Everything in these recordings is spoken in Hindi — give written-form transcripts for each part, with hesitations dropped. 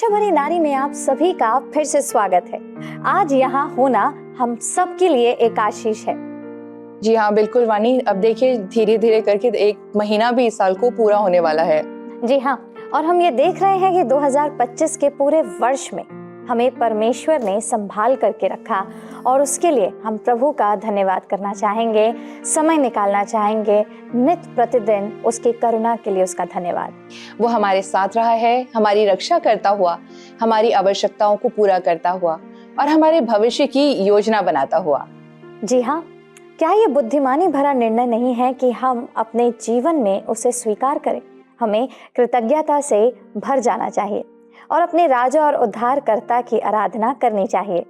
आशा भरी नारी में आप सभी का फिर से स्वागत है। आज यहाँ होना हम सब के लिए एक आशीष है। जी हाँ, बिल्कुल वानी। अब देखिए धीरे धीरे करके 1 महीना भी इस साल को पूरा होने वाला है। जी हाँ, और हम ये देख रहे हैं कि 2025 के पूरे वर्ष में हमें परमेश्वर ने संभाल करके रखा और उसके लिए हम प्रभु का धन्यवाद करना चाहेंगे, समय निकालना चाहेंगे, नित्य प्रतिदिन उसकी करुणा के लिए उसका धन्यवाद। वो हमारे साथ रहा है, हमारी रक्षा करता हुआ, हमारी आवश्यकताओं को पूरा करता हुआ और हमारे भविष्य की योजना बनाता हुआ। जी हाँ, क्या ये बुद्धिमानी भरा निर्णय नहीं है कि हम अपने जीवन में उसे स्वीकार करें? हमें कृतज्ञता से भर जाना चाहिए और अपने राजा और उद्धारकर्ता की आराधना करनी चाहिए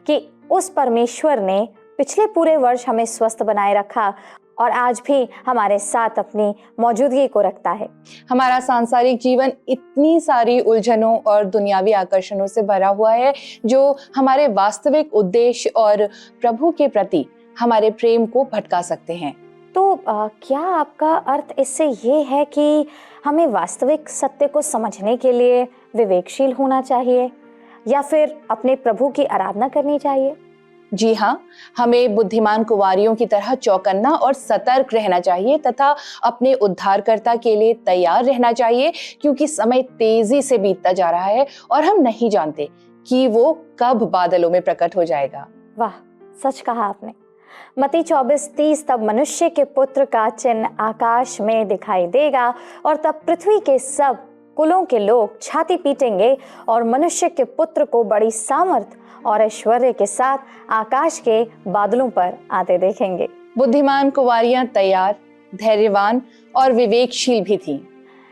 कि उस परमेश्वर ने पिछले पूरे वर्ष हमें स्वस्थ बनाए रखा और आज भी हमारे साथ अपनी मौजूदगी को रखता है। हमारा सांसारिक जीवन इतनी सारी उलझनों और दुनियावी आकर्षणों से भरा हुआ है जो हमारे वास्तविक उद्देश्य और प्रभु के प्रति हमारे प्रेम को भटका सकते हैं। तो क्या आपका अर्थ इससे ये है कि हमें वास्तविक सत्य को समझने के लिए विवेकशील होना चाहिए या फिर अपने प्रभु की आराधना करनी चाहिए? जी हाँ, हमें बुद्धिमान कुंवारियों की तरह चौकन्ना और सतर्क रहना चाहिए तथा अपने उद्धारकर्ता के लिए तैयार रहना चाहिए, क्योंकि समय तेजी से बीतता जा रहा है और हम नहीं जानते कि वो कब बादलों में प्रकट हो जाएगा। वाह, सच कहा आपने। मत्ती 24:30 तब मनुष्य के पुत्र का चिन्ह आकाश में दिखाई देगा और तब पृथ्वी के सब कुलों के लोग छाती पीटेंगे और मनुष्य के पुत्र को बड़ी सामर्थ और ऐश्वर्य के साथ आकाश के बादलों पर आते देखेंगे। बुद्धिमान कुंवारियां तैयार, धैर्यवान और विवेकशील भी थीं।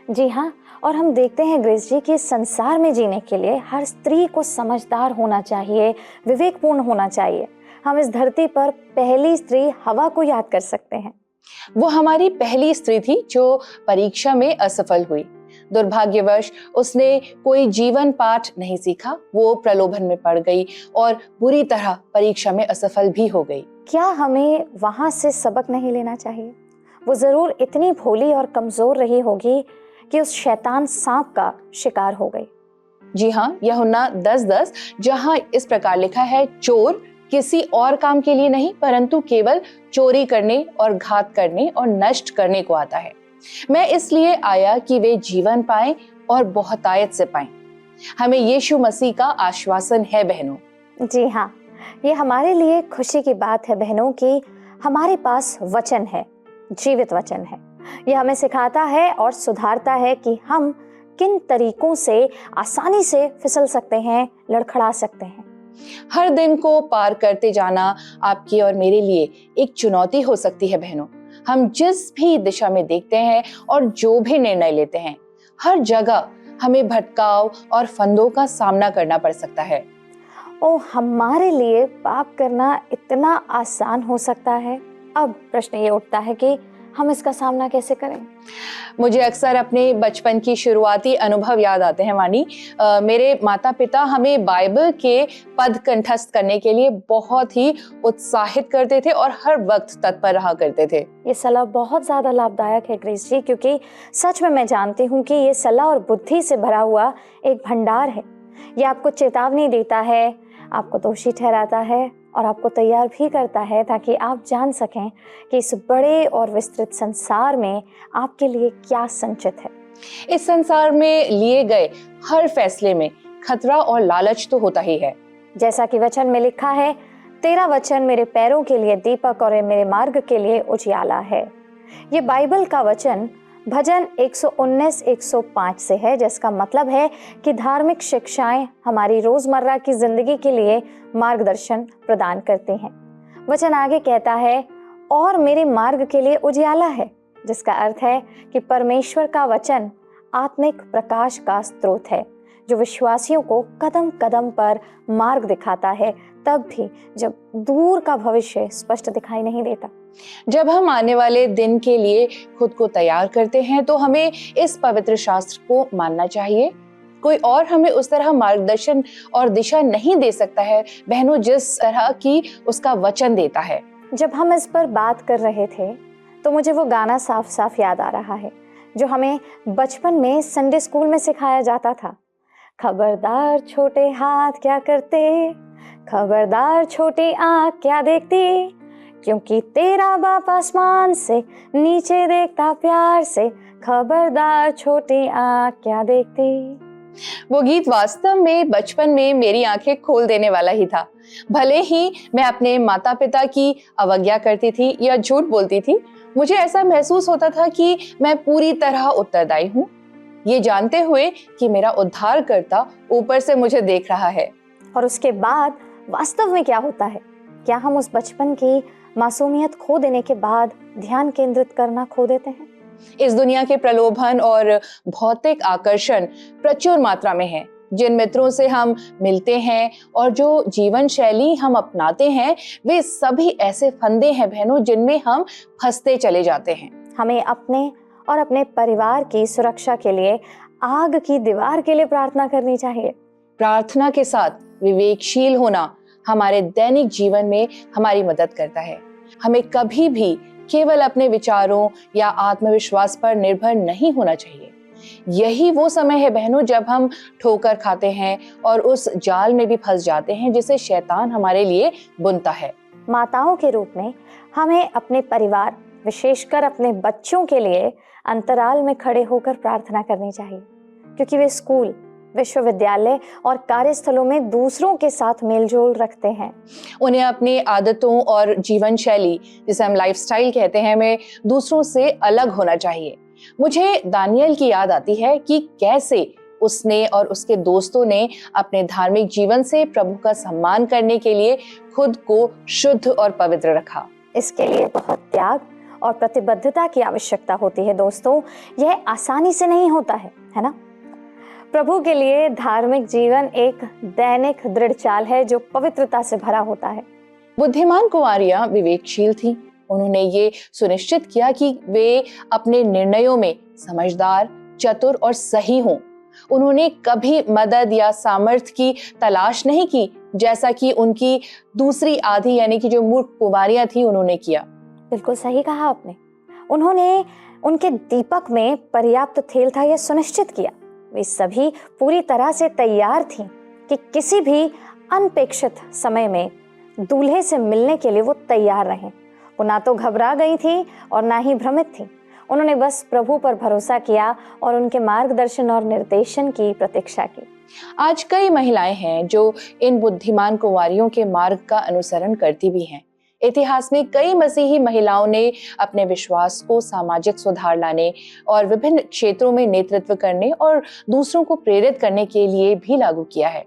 जी हाँ, और हम देखते हैं ग्रेस जी कि संसार में जीने के लिए हर स्त्री को समझदार होना चाहिए, विवेकपूर्ण होना चाहिए। हम इस धरती पर पहली स्त्री हवा को याद कर सकते हैं। वो हमारी पहली स्त्री थी जो परीक्षा में असफल हुई। दुर्भाग्यवश उसने कोई जीवन पाठ नहीं सीखा। वो प्रलोभन में पड़ गई और बुरी तरह परीक्षा में असफल भी हो गई। क्या हमें वहां से सबक नहीं लेना चाहिए? वो जरूर इतनी भोली और कमजोर रही होगी कि उस शैतान सांप का शिकार हो गई। जी हाँ, यूहन्ना 10:10 जहाँ इस प्रकार लिखा है, चोर किसी और काम के लिए नहीं परंतु केवल चोरी करने और घात करने और नष्ट करने को आता है। मैं इसलिए आया कि वे जीवन पाएं और बहुतायत से पाएं। हमें यीशु मसीह का आश्वासन है बहनों। जी हाँ, ये हमारे लिए खुशी की बात है बहनों कि हमारे पास वचन है, जीवित वचन है। ये हमें सिखाता है और सुधारता है कि हम किन तरीकों से आसानी से फिसल सकते हैं, लड़खड़ा सकते हैं। हर दिन को पार करते जाना आपकी और मेरे लिए एक चुनौती हो सकती है बहनों। हम जिस भी दिशा में देखते हैं और जो भी निर्णय लेते हैं, हर जगह हमें भटकाव और फंदों का सामना करना पड़ सकता है। हमारे लिए पाप करना इतना आसान हो सकता है। अब प्रश्न ये उठता है कि हम इसका सामना कैसे करें? मुझे अक्सर अपने बचपन की शुरुआती अनुभव याद आते हैं वानी। मेरे माता पिता हमें बाइबल के पद कंठस्थ करने के लिए बहुत ही उत्साहित करते थे और हर वक्त तत्पर रहा करते थे। ये सलाह बहुत ज्यादा लाभदायक है ग्रेस जी, क्योंकि सच में मैं जानती हूँ कि ये सलाह और बुद्धि से भरा हुआ एक भंडार है। ये आपको चेतावनी देता है, आपको दोषी ठहराता है और आपको तैयार भी करता है ताकि आप जान सकें कि इस बड़े और विस्तृत संसार में आपके लिए क्या संचित है। इस संसार में लिए गए हर फैसले में खतरा और लालच तो होता ही है। जैसा कि वचन में लिखा है, तेरा वचन मेरे पैरों के लिए दीपक और मेरे मार्ग के लिए उजियाला है। ये बाइबल का वचन भजन 119-105 से है, जिसका मतलब है कि धार्मिक शिक्षाएं हमारी रोजमर्रा की जिंदगी के लिए मार्गदर्शन प्रदान करती हैं। वचन आगे कहता है, और मेरे मार्ग के लिए उजियाला है, जिसका अर्थ है कि परमेश्वर का वचन आत्मिक प्रकाश का स्रोत है जो विश्वासियों को कदम कदम पर मार्ग दिखाता है, तब भी जब दूर का भविष्य स्पष्ट दिखाई नहीं देता। जब हम आने वाले दिन के लिए खुद को तैयार करते हैं तो हमें इस पवित्र शास्त्र को मानना चाहिए। कोई और हमें उस तरह मार्गदर्शन और दिशा नहीं दे सकता है बहनों, जिस तरह की उसका वचन देता है। जब हम इस पर बात कर रहे थे तो मुझे वो गाना साफ साफ याद आ रहा है जो हमें बचपन में संडे स्कूल में सिखाया जाता था। खबरदार छोटे हाथ क्या करते, खबरदार छोटी आँख क्या देखती, क्योंकि तेरा बाप आसमान से नीचे देखता प्यार से, खबरदार छोटी आँख क्या देखती। वो गीत वास्तव में बचपन में मेरी आंखें खोल देने वाला ही था। भले ही मैं अपने माता पिता की अवज्ञा करती थी या झूठ बोलती थी, मुझे ऐसा महसूस होता था कि मैं पूरी तरह उत्तरदायी हूँ, ये जानते हुए कि मेरा उद्धारकर्ता ऊपर से मुझे देख रहा है। और उसके बाद वास्तव में क्या होता है? क्या हम उस बचपन की मासूमियत खो देने के बाद ध्यान केंद्रित करना खो देते हैं? इस दुनिया के प्रलोभन और भौतिक आकर्षण प्रचुर मात्रा में है। जिन मित्रों से हम मिलते हैं और जो जीवन शैली हम अपनाते हैं, वे सभी ऐसे फंदे हैं बहनों, जिनमें हम फंसते चले जाते हैं। हमें अपने और अपने परिवार की सुरक्षा के लिए आग की दीवार के लिए प्रार्थना करनी चाहिए। प्रार्थना के साथ विवेकशील होना हमारे दैनिक जीवन में हमारी मदद करता है। हमें कभी भी केवल अपने विचारों या आत्मविश्वास पर निर्भर नहीं होना चाहिए। यही वो समय है बहनों जब हम ठोकर खाते हैं और उस जाल में भी फंस जाते हैं जिसे शैतान हमारे लिए बुनता है। माताओं के रूप में हमें अपने परिवार, विशेषकर अपने बच्चों के लिए अंतराल में खड़े होकर प्रार्थना करनी चाहिए, क्योंकि वे स्कूल, विश्वविद्यालय और कार्यस्थलों में दूसरों के साथ मेलजोल रखते हैं। उन्हें अपनी आदतों और जीवन शैली, जिसे हम लाइफस्टाइल कहते हैं, में दूसरों से अलग होना चाहिए। मुझे दानियल की याद आती है कि कैसे उसने और उसके दोस्तों ने अपने धार्मिक जीवन से प्रभु का सम्मान करने के लिए खुद को शुद्ध और पवित्र रखा। इसके लिए बहुत त्याग और प्रतिबद्धता की आवश्यकता होती है दोस्तों। यह आसानी से नहीं होता है ना? प्रभु के लिए धार्मिक जीवन एक दैनिक दृढ़ चाल है जो पवित्रता से भरा होता है। बुद्धिमान कुंवारियां विवेकशील थीं। उन्होंने ये सुनिश्चित किया कि वे अपने निर्णयों में समझदार, चतुर और सही हों। उन्होंने कभी मदद या सामर्थ्य की तलाश नहीं की, जैसा कि उनकी दूसरी आधी यानी कि जो मूर्ख कुंवारियां थी उन्होंने किया। बिल्कुल सही कहा आपने। उन्होंने उनके दीपक में पर्याप्त तेल था यह सुनिश्चित किया। वे सभी पूरी तरह से तैयार थीं कि किसी भी अनपेक्षित समय में दूल्हे से मिलने के लिए वो तैयार रहें। वो ना तो घबरा गई थी और ना ही भ्रमित थी। उन्होंने बस प्रभु पर भरोसा किया और उनके मार्गदर्शन और निर्देशन की प्रतीक्षा की। आज कई महिलाएं हैं जो इन बुद्धिमान कुंवारियों के मार्ग का अनुसरण करती भी हैं। इतिहास में कई मसीही महिलाओं ने अपने विश्वास को सामाजिक सुधार लाने और विभिन्न क्षेत्रों में नेतृत्व करने और दूसरों को प्रेरित करने के लिए भी लागू किया है।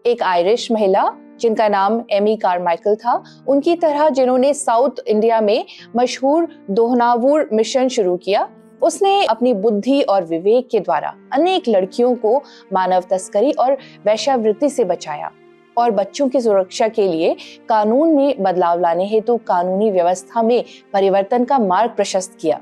एक आयरिश महिला जिनका नाम एमी कारमाइकल था, उनकी तरह जिन्होंने साउथ इंडिया में मशहूर दोहनावूर मिशन शुरू किया, उसने अपनी बुद्धि और विवेक के द्वारा अनेक लड़कियों को मानव तस्करी और वेश्यावृत्ति से बचाया और बच्चों की सुरक्षा के लिए कानून में बदलाव लाने हेतु कानूनी व्यवस्था में परिवर्तन का मार्ग प्रशस्त किया।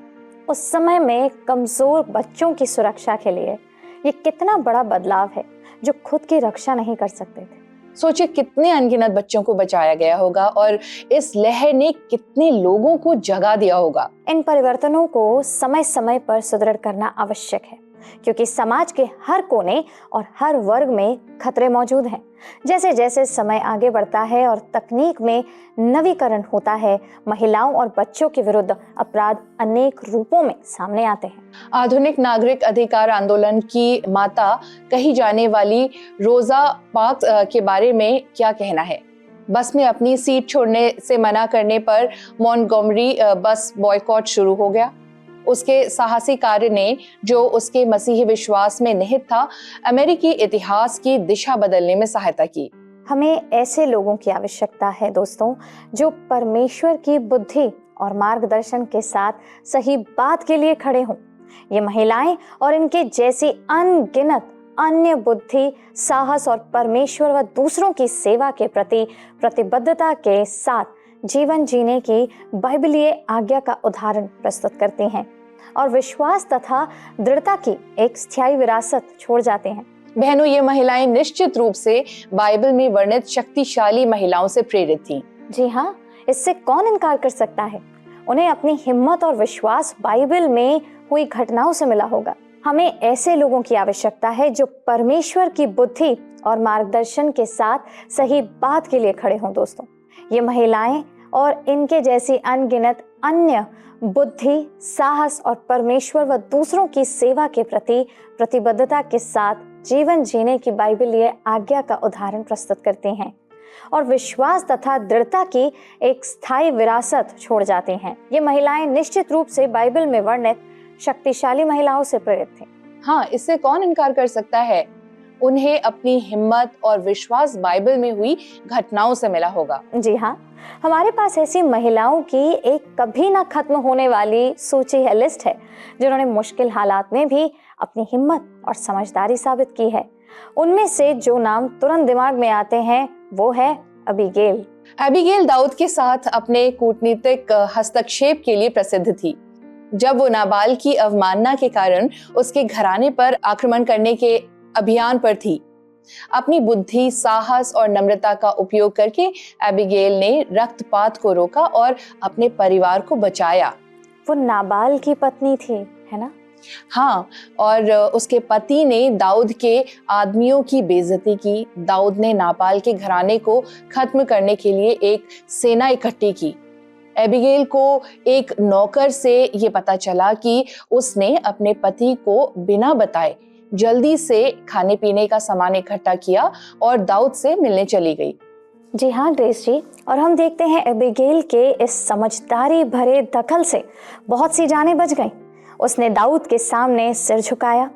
उस समय में कमजोर बच्चों की सुरक्षा के लिए ये कितना बड़ा बदलाव है जो खुद की रक्षा नहीं कर सकते थे। सोचिए कितने अनगिनत बच्चों को बचाया गया होगा और इस लहर ने कितने लोगों को जगा दिया होगा। इन परिवर्तनों को समय समय पर सुदृढ़ करना आवश्यक है, क्योंकि समाज के हर कोने और हर वर्ग में खतरे मौजूद हैं। जैसे जैसे समय आगे बढ़ता है और तकनीक में नवीकरण होता है, महिलाओं और बच्चों के विरुद्ध अपराध अनेक रूपों में सामने आते हैं। आधुनिक नागरिक अधिकार आंदोलन की माता कही जाने वाली रोजा पार्क्स के बारे में क्या कहना है? बस में अपनी सीट छोड़ने से मना करने पर मॉन्टगोमरी बस बॉयकॉट शुरू हो गया। उसके साहसी कार्य ने, जो उसके मसीही विश्वास में निहित था, अमेरिकी इतिहास की दिशा बदलने में सहायता की। हमें ऐसे लोगों की आवश्यकता है दोस्तों, जो परमेश्वर की बुद्धि और मार्गदर्शन के साथ सही बात के लिए खड़े हों। ये महिलाएं और इनके जैसी अनगिनत अन्य बुद्धि, साहस और परमेश्वर व दूसरों की सेवा के प्रति प्रतिबद्धता के साथ जीवन जीने की बाइबलीय आज्ञा का उदाहरण प्रस्तुत करती हैं और विश्वास तथा दृढ़ता की एक स्थायी विरासत छोड़ जाते हैं। बहनों, ये महिलाएं निश्चित रूप से बाइबल में वर्णित शक्तिशाली महिलाओं से प्रेरित थीं। जी हाँ, इससे कौन इनकार कर सकता है। उन्हें अपनी हिम्मत और विश्वास बाइबल में हुई घटनाओं से मिला होगा। हमें ऐसे लोगों की आवश्यकता है जो परमेश्वर की बुद्धि और मार्गदर्शन के साथ सही बात के लिए खड़े हों। दोस्तों, ये महिलाएं और इनके जैसी अनगिनत अन्य बुद्धि, साहस और परमेश्वर व दूसरों की सेवा के प्रति प्रतिबद्धता के साथ जीवन जीने की बाइबलीय आज्ञा का उदाहरण प्रस्तुत करती हैं और विश्वास तथा दृढ़ता की एक स्थायी विरासत छोड़ जाती हैं। ये महिलाएं निश्चित रूप से बाइबल में वर्णित शक्तिशाली महिलाओं से प्रेरित थी। हाँ, इससे कौन इनकार कर सकता है। उन्हें अपनी हिम्मत और विश्वास बाइबल में हुई घटनाओं से मिला होगा। जी हाँ, हमारे पास ऐसी महिलाओं की एक कभी ना खत्म होने वाली सूची है, लिस्ट है, जिन्होंने मुश्किल हालात में भी अपनी हिम्मत और समझदारी साबित की है। उनमें से जो नाम तुरंत दिमाग में आते हैं वो है अबीगेल। एबिगेल दाऊद के साथ अपने कूटनीतिक हस्तक्षेप के लिए प्रसिद्ध थी। जब वो नाबाल की अवमानना के कारण उसके घराने पर आक्रमण करने के अभियान पर थी, अपनी बुद्धि, साहस और नम्रता का उपयोग करके एबिगेल ने रक्तपात को रोका और अपने परिवार को बचाया। वो नाबाल की पत्नी थी, है ना? हाँ, और उसके पति ने दाऊद के आदमियों की बेइज्जती की। दाऊद ने नाबाल के घराने को खत्म करने के लिए एक सेना इकट्ठी की। एबिगेल को एक नौकर से ये पता चला कि उसने अपने पति को बिना बताए जल्दी से खाने पीने का सामान इकट्ठा किया और दाऊद से मिलने चली गई। जी हाँ ग्रेस जी, और हम देखते हैं एबिगेल के इस समझदारी भरे दखल से बहुत सी जानें बच गईं। उसने दाऊद के सामने सिर झुकाया,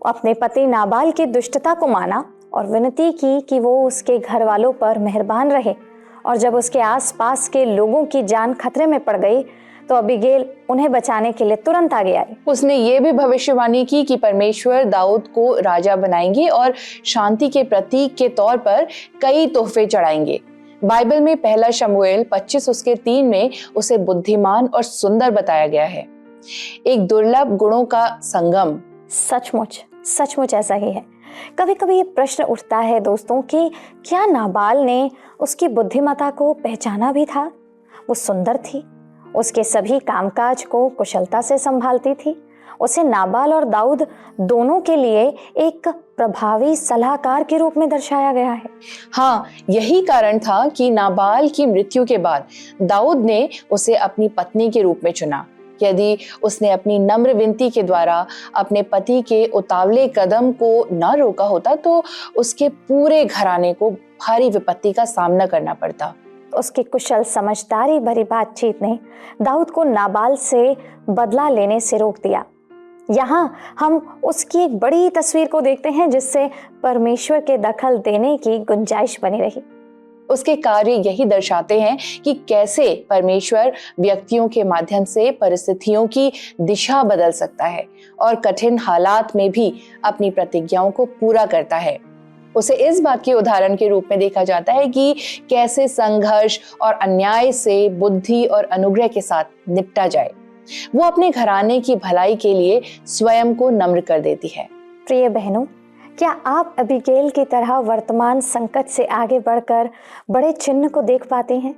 अपने पति नाबाल की दुष्टता को माना और विनती की कि वो उसके घर वालों पर मेहरबान रहे। और जब उसके आसपास के लोगों की जान खतरे में पड़ गई तो अबीगेल उन्हें बचाने के लिए तुरंत आगे आई। उसने ये भी भविष्यवाणी की कि परमेश्वर दाऊद को राजा बनाएंगे और शांति के प्रतीक के तौर पर कई तोहफे चढ़ाएंगे। बाइबल में पहला शमूएल 25 उसके 3 में उसे बुद्धिमान और सुंदर बताया गया है, एक दुर्लभ गुणों का संगम। सचमुच सचमुच ऐसा ही है। कभी कभी ये प्रश्न उठता है दोस्तों कि क्या नाबाल ने उसकी बुद्धिमत्ता को पहचाना भी था? वो सुंदर थी, उसके सभी कामकाज को कुशलता से संभालती थी। उसे नाबाल और दाऊद दोनों के लिए एक प्रभावी सलाहकार के रूप में दर्शाया गया है। हाँ, यही कारण था कि नाबाल की मृत्यु के बाद दाऊद ने उसे अपनी पत्नी के रूप में चुना। यदि उसने अपनी नम्र विनती के द्वारा अपने पति के उतावले कदम को न रोका होता तो उसके पूरे घराने को भारी विपत्ति का सामना करना पड़ता। उसकी कुशल समझदारी भरी बातचीत ने दाऊद को नाबाल से बदला लेने से रोक दिया। यहाँ हम उसकी एक बड़ी तस्वीर को देखते हैं जिससे परमेश्वर के दखल देने की गुंजाइश बनी रही। उसके कार्य यही दर्शाते हैं कि कैसे परमेश्वर व्यक्तियों के माध्यम से परिस्थितियों की दिशा बदल सकता है और कठिन हालात में भी अपनी प्रतिज्ञाओं को पूरा करता है। उसे इस बात के उदाहरण के रूप में देखा जाता है कि कैसे संघर्ष और अन्याय से बुद्धि और अनुग्रह के साथ निपटा जाए। वो अपने घराने की भलाई के लिए स्वयं को नम्र कर देती है। प्रिय बहनों, क्या आप अबीगेल की तरह वर्तमान संकट से आगे बढ़कर बड़े चिन्ह को देख पाते हैं?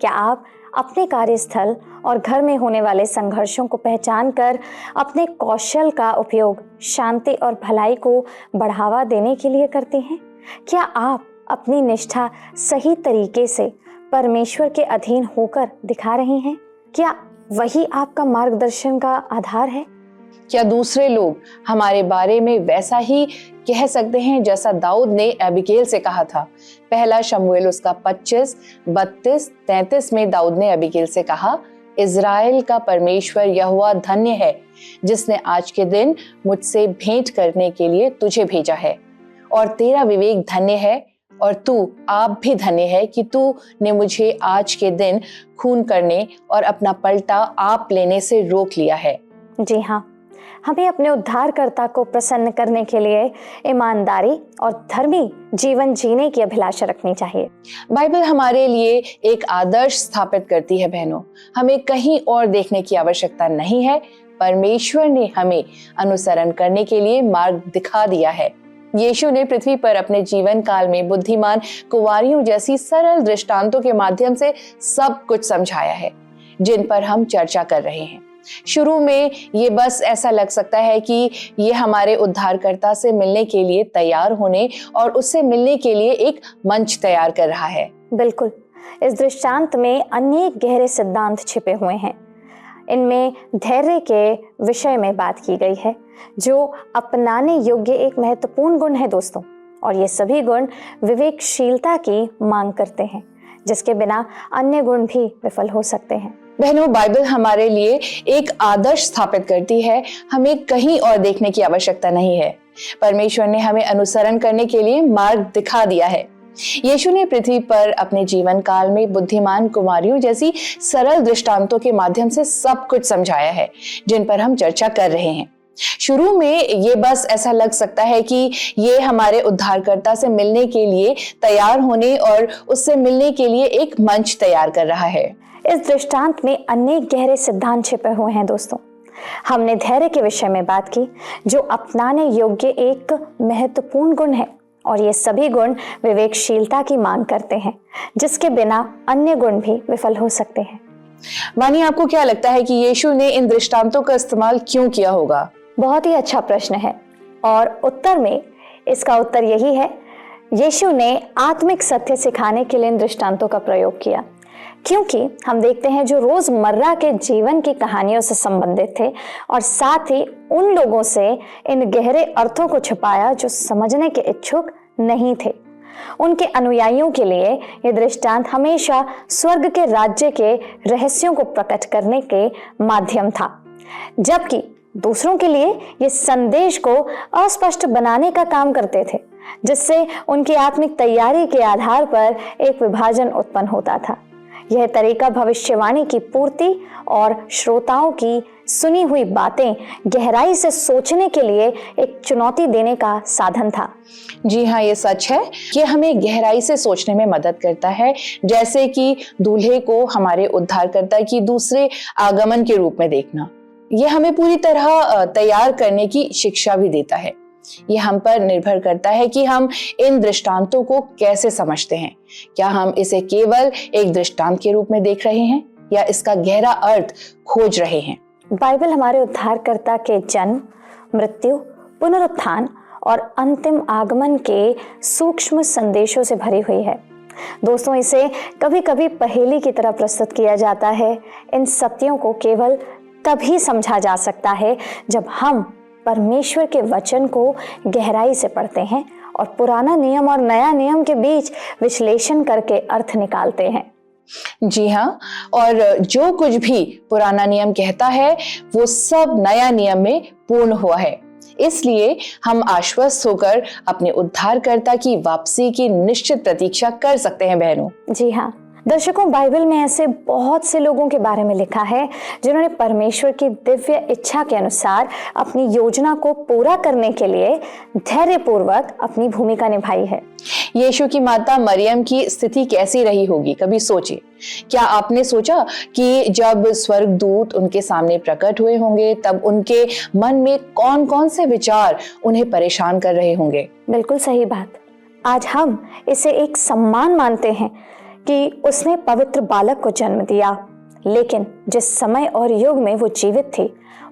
क्या आप अपने कार्यस्थल और घर में होने वाले संघर्षों को पहचान कर अपने कौशल का उपयोग शांति और भलाई को बढ़ावा देने के लिए करते हैं? क्या आप अपनी निष्ठा सही तरीके से परमेश्वर के अधीन होकर दिखा रहे हैं? क्या वही आपका मार्गदर्शन का आधार है? क्या दूसरे लोग हमारे बारे में वैसा ही कह सकते हैं जैसा दाऊद ने एबिगेल से कहा था? पहला शमूएल उसका 25, 32, 33 में दाऊद ने एबिगेल से कहा, इज़राइल का परमेश्वर यहोवा धन्य है जिसने आज के दिन मुझसे भेंट करने के लिए तुझे भेजा है, और तेरा विवेक धन्य है और तू आप भी धन्य है कि तू ने मुझे आज के दिन खून करने और अपना पलटा आप लेने से रोक लिया है। जी हाँ, हमें अपने उद्धारकर्ता को प्रसन्न करने के लिए ईमानदारी और धर्मी जीवन जीने की अभिलाषा रखनी चाहिए। बाइबल हमारे लिए एक आदर्श स्थापित करती है बहनों। हमें कहीं और देखने की आवश्यकता नहीं है। परमेश्वर ने हमें अनुसरण करने के लिए मार्ग दिखा दिया है। यीशु ने पृथ्वी पर अपने जीवन काल में बुद्धिमान कुंवारियों जैसी सरल दृष्टांतों के माध्यम से सब कुछ समझाया है जिन पर हम चर्चा कर रहे हैं। शुरू में ये बस ऐसा लग सकता है कि ये हमारे उद्धारकर्ता से मिलने के लिए तैयार होने और उससे मिलने के लिए एक मंच तैयार कर रहा है। बिल्कुल, इस दृष्टांत में अनेक गहरे सिद्धांत छिपे हुए हैं। इनमें धैर्य के विषय में बात की गई है, जो अपनाने योग्य एक महत्वपूर्ण गुण है दोस्तों, और ये सभी गुण विवेकशीलता की मांग करते हैं, जिसके बिना अन्य गुण भी विफल हो सकते हैं। बहनों, बाइबल हमारे लिए एक आदर्श स्थापित करती है। हमें कहीं और देखने की आवश्यकता नहीं है। परमेश्वर ने हमें अनुसरण करने के लिए मार्ग दिखा दिया है। यीशु ने पृथ्वी पर अपने जीवन काल में बुद्धिमान कुमारियों जैसी सरल दृष्टांतों के माध्यम से सब कुछ समझाया है, जिन पर हम चर्चा कर रहे हैं। शुरू में ये बस ऐसा लग सकता है कि ये हमारे उद्धारकर्ता से मिलने के लिए तैयार होने और उससे मिलने के लिए एक मंच तैयार कर रहा है। इस दृष्टांत में अनेक गहरे सिद्धांत छिपे हुए हैं दोस्तों। हमने धैर्य के विषय में बात की, जो अपनाने योग्य एक महत्वपूर्ण गुण है, और ये सभी गुण विवेकशीलता की मांग करते हैं, जिसके बिना अन्य गुण भी विफल हो सकते हैं। वानी, आपको क्या लगता है कि यीशु ने इन दृष्टांतों का इस्तेमाल क्यों किया होगा? बहुत ही अच्छा प्रश्न है, और इसका उत्तर यही है, यीशु ने आत्मिक सत्य सिखाने के लिए इन दृष्टांतों का प्रयोग किया, क्योंकि हम देखते हैं जो रोजमर्रा के जीवन की कहानियों से संबंधित थे, और साथ ही उन लोगों से इन गहरे अर्थों को छुपाया जो समझने के इच्छुक नहीं थे। उनके अनुयायियों के लिए यह दृष्टांत हमेशा स्वर्ग के राज्य के रहस्यों को प्रकट करने के माध्यम था, जबकि दूसरों के लिए ये संदेश को अस्पष्ट बनाने का काम करते थे, जिससे उनकी आत्मिक तैयारी के आधार पर एक विभाजन उत्पन्न होता था। यह तरीका भविष्यवाणी की पूर्ति और श्रोताओं की सुनी हुई बातें गहराई से सोचने के लिए एक चुनौती देने का साधन था। जी हाँ, ये सच है कि हमें गहराई से सोचने में मदद करता है, जैसे कि दूल्हे को हमारे उद्धारकर्ता की दूसरे आगमन के रूप में देखना। यह हमें पूरी तरह तैयार करने की शिक्षा भी देता है। यह हम पर निर्भर करता है कि हम इन दृष्टांतों को कैसे समझते हैं। क्या हम इसे केवल एक दृष्टांत के रूप में देख रहे हैं, या इसका गहरा अर्थ खोज रहे हैं? बाइबल हमारे उद्धारकर्ता के जन्म, मृत्यु, पुनरुत्थान और अंतिम आगमन के सूक्ष्म संदेशों से भरी हुई है। दोस्तों, इसे कभी कभी पहेली की तरह प्रस्तुत किया जाता है। इन सत्यों को केवल तभी समझा जा सकता है जब हम परमेश्वर के वचन को गहराई से पढ़ते हैं और पुराना नियम और नया नियम के बीच विश्लेषण करके अर्थ निकालते हैं। जी हाँ, और जो कुछ भी पुराना नियम कहता है वो सब नया नियम में पूर्ण हुआ है। इसलिए हम आश्वस्त होकर अपने उद्धारकर्ता की वापसी की निश्चित प्रतीक्षा कर सकते हैं बहनों। जी हाँ दर्शकों, बाइबल में ऐसे बहुत से लोगों के बारे में लिखा है जिन्होंने परमेश्वर की दिव्य इच्छा के अनुसार अपनी योजना को पूरा करने के लिए धैर्यपूर्वक अपनी भूमिका निभाई है। यीशु की माता मरियम की स्थिति कैसी रही होगी, कभी सोचे? क्या आपने सोचा कि जब स्वर्गदूत उनके सामने प्रकट हुए होंगे तब उनके मन में कौन कौन से विचार उन्हें परेशान कर रहे होंगे? बिल्कुल सही बात। आज हम इसे एक सम्मान मानते हैं कि उसने पवित्र बालक को जन्म दिया, लेकिन जिस समय और युग में वो जीवित थी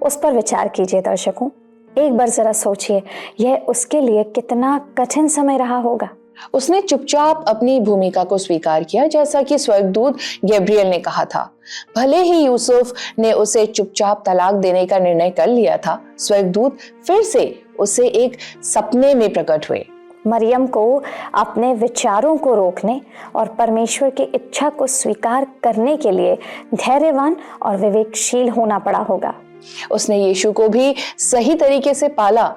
उस पर विचार कीजिए दर्शकों। एक बार जरा सोचिए, यह उसके लिए कितना कठिन समय रहा होगा। उसने चुपचाप अपनी भूमिका को स्वीकार किया, जैसा कि स्वर्गदूत गैब्रियल ने कहा था। भले ही यूसुफ ने उसे चुपचाप तलाक देने का निर्णय कर लिया था, स्वर्गदूत फिर से उसे एक सपने में प्रकट हुए। मरियम को अपने विचारों को रोकने और परमेश्वर की इच्छा को स्वीकार करने के लिए धैर्यवान और विवेकशील होना पड़ा होगा। उसने यीशु को भी सही तरीके से पाला।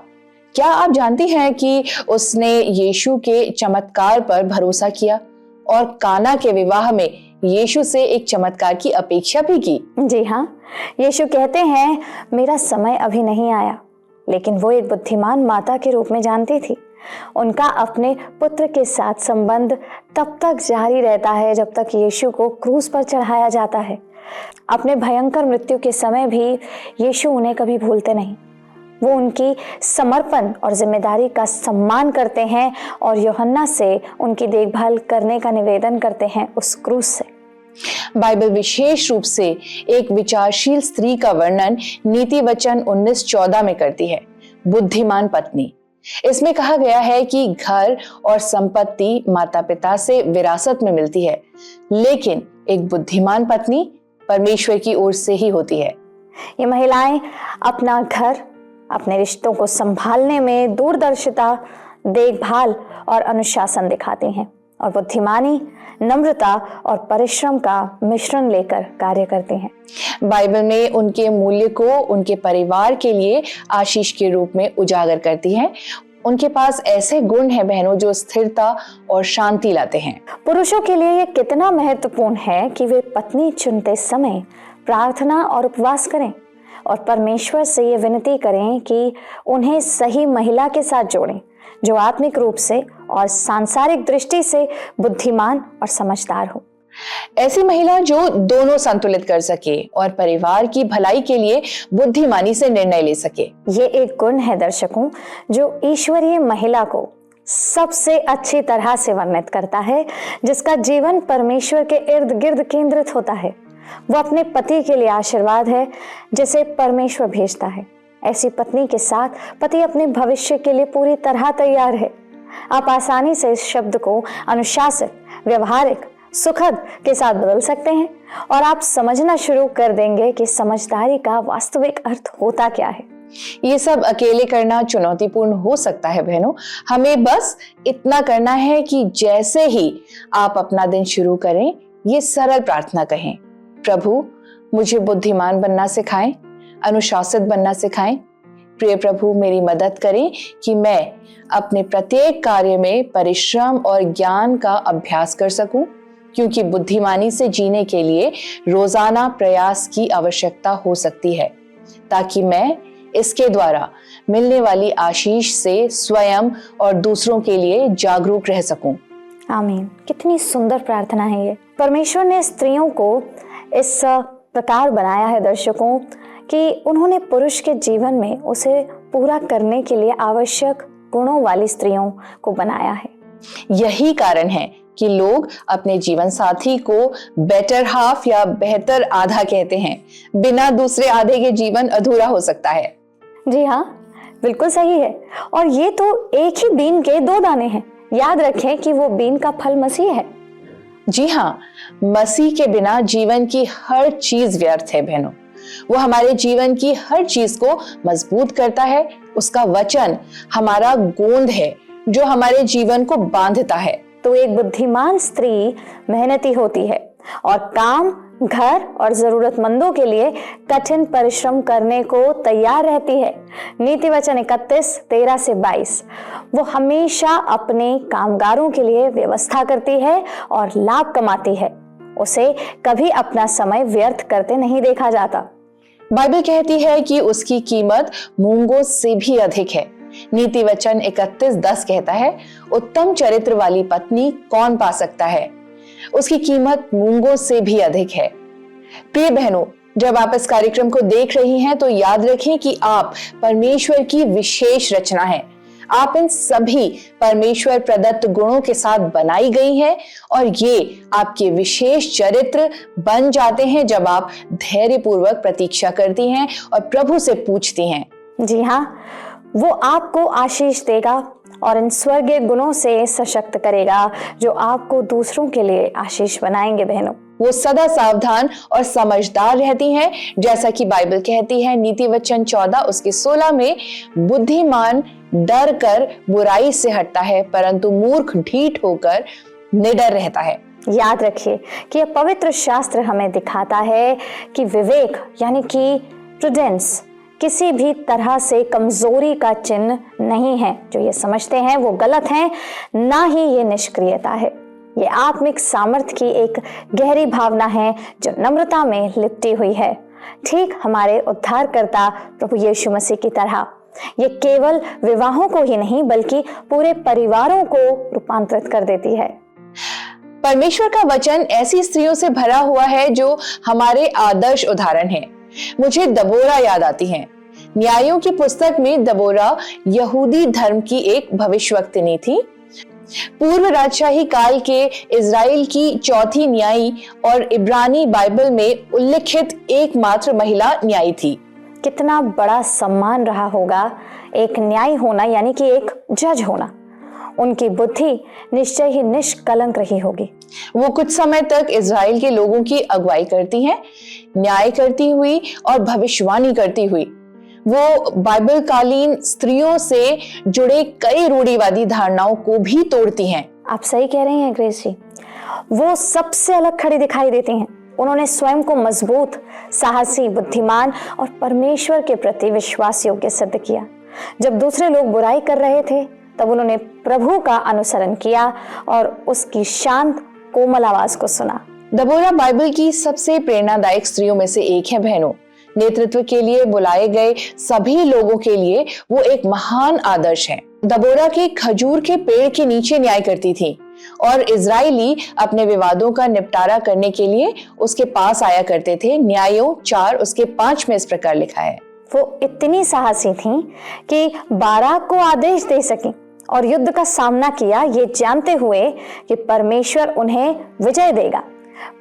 क्या आप जानती हैं कि उसने यीशु के चमत्कार पर भरोसा किया और काना के विवाह में यीशु से एक चमत्कार की अपेक्षा भी की? जी हाँ, यीशु कहते हैं, मेरा समय अभी नहीं आया, लेकिन वो एक बुद्धिमान माता के रूप में जानती थी। उनका अपने पुत्र के साथ संबंध तब तक जारी रहता है जब तक यीशु को क्रूस पर चढ़ाया जाता है। अपने भयंकर मृत्यु के समय भी यीशु उन्हें कभी भूलते नहीं। वो उनकी समर्पण और जिम्मेदारी का सम्मान करते हैं और यूहन्ना से उनकी देखभाल करने का निवेदन करते हैं उस क्रूस से। बाइबल विशेष रूप से एक विचारशील स्त्री का वर्णन नीति वचन 19:14 में करती है, बुद्धिमान पत्नी। इसमें कहा गया है कि घर और संपत्ति माता पिता से विरासत में मिलती है, लेकिन एक बुद्धिमान पत्नी परमेश्वर की ओर से ही होती है। ये महिलाएं अपना घर, अपने रिश्तों को संभालने में दूरदर्शिता, देखभाल और अनुशासन दिखाती हैं और बुद्धिमानी, नम्रता और परिश्रम का मिश्रण लेकर कार्य करती हैं। बाइबल में उनके मूल्य को उनके परिवार के लिए आशीष के रूप में उजागर करती हैं। उनके पास ऐसे गुण हैं बहनों जो स्थिरता और शांति लाते हैं। पुरुषों के लिए ये कितना महत्वपूर्ण है कि वे पत्नी चुनते समय प्रार्थना और उपवास करें और परमेश्वर से ये विनती करें कि उन्हें सही महिला के साथ जोड़ें जो आत्मिक रूप से और सांसारिक दृष्टि से बुद्धिमान और समझदार हो। ऐसी महिला जो दोनों संतुलित कर सके और परिवार की भलाई के लिए बुद्धिमानी से निर्णय ले सके। ये एक गुण है दर्शकों जो ईश्वरीय महिला को सबसे अच्छी तरह से वर्णित करता है, जिसका जीवन परमेश्वर के इर्द गिर्द केंद्रित होता है। वो अपने पति के लिए आशीर्वाद है जिसे परमेश्वर भेजता है। ऐसी पत्नी के साथ पति अपने भविष्य के लिए पूरी तरह तैयार है। आप आसानी से इस शब्द को अनुशासित, व्यवहारिक, सुखद के साथ बदल सकते हैं और आप समझना शुरू कर देंगे कि समझदारी का वास्तविक अर्थ होता क्या है। ये सब अकेले करना चुनौतीपूर्ण हो सकता है बहनों। हमें बस इतना करना है कि जैसे ही आप अपना दिन शुरू करें, ये सरल प्रार्थना कहें, प्रभु मुझे बुद्धिमान बनना सिखाएं, अनुशासित बनना सिखाएं। प्रिय प्रभु मेरी मदद करें कि मैं अपने प्रत्येक कार्य में परिश्रम और ज्ञान का अभ्यास कर सकूं, क्योंकि बुद्धिमानी से जीने के लिए रोजाना प्रयास की आवश्यकता हो सकती है, ताकि मैं इसके द्वारा मिलने वाली आशीष से स्वयं और दूसरों के लिए जागरूक रह सकूं। आमीन। कितनी सुंदर प्रार्थना है ये। परमेश्वर ने स्त्रियों को इस प्रकार बनाया है दर्शकों कि उन्होंने पुरुष के जीवन में उसे पूरा करने के लिए आवश्यक गुणों वाली स्त्रियों को बनाया है। यही कारण है कि लोग अपने जीवन साथी को बेटर हाफ या बेहतर आधा कहते हैं। बिना दूसरे आधे के जीवन अधूरा हो सकता है। जी हाँ, बिल्कुल सही है। और ये तो एक ही बीन के दो दाने हैं। याद रखें कि वो बीन का फल मसीह है। जी हाँ, मसीह के बिना जीवन की हर चीज व्यर्थ है बहनों। वो हमारे जीवन की हर चीज को मजबूत करता है। उसका वचन हमारा गोंद है जो हमारे जीवन को बांधता है। तो एक बुद्धिमान स्त्री मेहनती होती है और काम, घर और जरूरतमंदों के लिए कठिन परिश्रम करने को तैयार रहती है। नीति वचन 31:13-22। वो हमेशा अपने कामगारों के लिए व्यवस्था करती है और लाभ कमाती है। उसे कभी अपना समय व्यर्थ करते नहीं देखा जाता। बाइबल कहती है कि उसकी कीमत मूंगों से भी अधिक है। नीति वचन 31:10 कहता है, उत्तम चरित्र वाली पत्नी कौन पा सकता है, उसकी कीमत मूंगों से भी अधिक है। प्रिय बहनों, जब आप इस कार्यक्रम को देख रही हैं तो याद रखें कि आप परमेश्वर की विशेष रचना हैं। आप इन सभी परमेश्वर प्रदत्त गुणों के साथ बनाई गई हैं और ये आपके विशेष चरित्र बन जाते हैं जब आप धैर्यपूर्वक प्रतीक्षा करती हैं और प्रभु से पूछती हैं। जी हाँ, वो आपको आशीष देगा और इन स्वर्गीय गुणों से सशक्त करेगा जो आपको दूसरों के लिए आशीष बनाएंगे। बहनों, वो सदा सावधान और समझदार रहती हैं, जैसा कि बाइबल कहती है नीति वचन 14:16 में, बुद्धिमान डर कर बुराई से हटता है परंतु मूर्ख ढीठ होकर निडर रहता है। याद रखिए कि यह पवित्र शास्त्र हमें दिखाता है कि विवेक यानी कि प्रूडेंस किसी भी तरह से कमजोरी का चिन्ह नहीं है। जो ये समझते हैं वो गलत हैं, ना ही ये निष्क्रियता है। ये आत्मिक सामर्थ्य की एक गहरी भावना है जो नम्रता में लिपटी हुई है, ठीक हमारे उद्धारकर्ता प्रभु यीशु मसीह की तरह। ये केवल विवाहों को ही नहीं बल्कि पूरे परिवारों को रूपांतरित कर देती है। परमेश्वर का वचन ऐसी स्त्रियों से भरा हुआ है जो हमारे आदर्श उदाहरण हैं। मुझे दबोरा याद आती हैं। न्यायों की पुस्तक में दबोरा यहूदी धर्म की एक भविष्यवक्तिनी थी। पूर्व राजशाही काल के इजराइल की चौथी न्यायी और इब्रानी बाइबल में उल्लिखित एकमात्र महिला न्यायी थी। कितना बड़ा सम्मान रहा होगा एक न्यायी होना, यानी कि एक जज होना। उनकी बुद्धि निश्चय ही निष्कलंक रही होगी। वो कुछ समय तक इजराइल के लोगों की अगुवाई करती हैं, न्याय करती हुई और भविष्यवाणी करती हुई। वो बाइबल कालीन स्त्रियों से जुड़े कई रूढ़िवादी धारणाओं को भी तोड़ती हैं। आप सही कह रही हैं ग्रेस जी, वो सबसे अलग खड़ी दिखाई देती हैं। उन्होंने स्वयं को मजबूत, साहसी, बुद्धिमान और परमेश्वर के प्रति विश्वास योग्य सिद्ध किया। जब दूसरे लोग बुराई कर रहे थे तब उन्होंने प्रभु का अनुसरण किया और उसकी शांत कोमल आवाज को सुना। दबोरा बाइबल की सबसे प्रेरणादायक स्त्रियों में से एक है बहनों। नेतृत्व के लिए बुलाए गए सभी लोगों के लिए वो एक महान आदर्श है। दबोरा के खजूर के पेड़ के नीचे न्याय करती थी और इजरायली अपने विवादों का निपटारा करने के लिए उसके पास आया करते थे। न्यायों 4 उसके 5 में इस प्रकार लिखा है। वो इतनी साहसी थी कि बाराक को आदेश दे सकी और युद्ध का सामना किया, ये जानते हुए कि परमेश्वर उन्हें विजय देगा।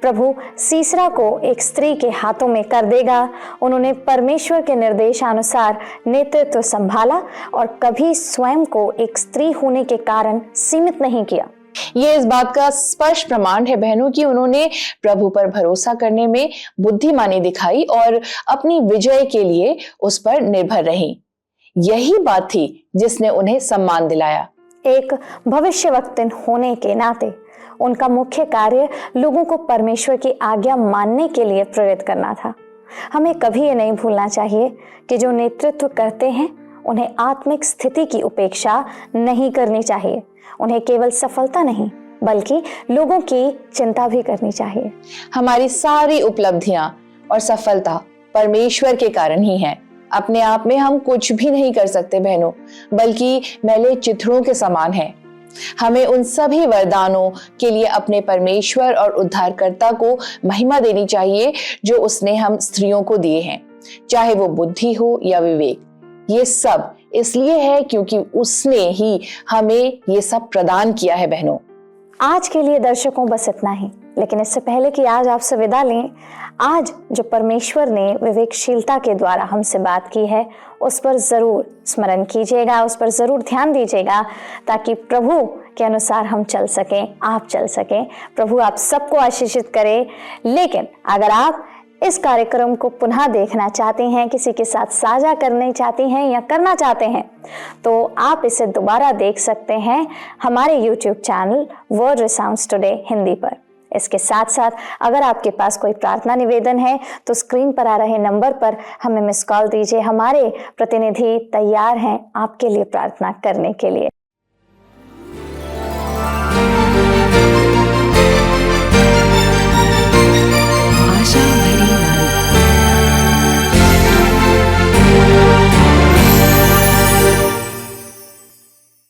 प्रभु सीसरा को एक स्त्री के हाथों में कर देगा। उन्होंने परमेश्वर के निर्देशानुसार नेतृत्व संभाला और कभी स्वयं को एक स्त्री होने के कारण सीमित नहीं किया। ये इस बात का स्पष्ट प्रमाण है बहनों कि उन्होंने प्रभु पर भरोसा करने में बुद्धिमानी दिखाई और अपनी विजय के लिए उस पर निर्भर रही। यही बात थी जिसने उन्हें सम्मान दिलाया। एक भविष्यवक्ता होने के नाते उनका मुख्य कार्य लोगों को परमेश्वर की आज्ञा मानने के लिए प्रेरित करना था। हमें कभी ये नहीं भूलना चाहिए कि जो नेतृत्व करते हैं उन्हें आत्मिक स्थिति की उपेक्षा नहीं करनी चाहिए। उन्हें केवल सफलता नहीं बल्कि लोगों की चिंता भी करनी चाहिए। हमारी सारी उपलब्धियां और सफलता परमेश्वर के कारण ही है। अपने आप में हम कुछ भी नहीं कर सकते बहनों, बल्कि मैले चिथड़ों के समान है। हमें उन सभी वरदानों के लिए अपने परमेश्वर और उद्धारकर्ता को महिमा देनी चाहिए जो उसने हम स्त्रियों को दिए हैं, चाहे वो बुद्धि हो या विवेक। ये सब इसलिए है क्योंकि उसने ही हमें ये सब प्रदान किया है बहनों। आज के लिए दर्शकों बस इतना ही, लेकिन इससे पहले कि आज आपसे विदा लें, आज जो परमेश्वर ने विवेकशीलता के द्वारा हमसे बात की है उस पर जरूर स्मरण कीजिएगा, उस पर जरूर ध्यान दीजिएगा ताकि प्रभु के अनुसार हम चल सकें, आप चल सकें। प्रभु आप सबको आशीषित करे। लेकिन अगर आप इस कार्यक्रम को पुनः देखना चाहते हैं, किसी के साथ साझा करना चाहते हैं या करना चाहते हैं, तो आप इसे दोबारा देख सकते हैं हमारे YouTube channel word resounds today Hindi पर। इसके साथ साथ अगर आपके पास कोई प्रार्थना निवेदन है तो स्क्रीन पर आ रहे नंबर पर हमें मिस कॉल दीजिए। हमारे प्रतिनिधि तैयार हैं आपके लिए प्रार्थना करने के लिए।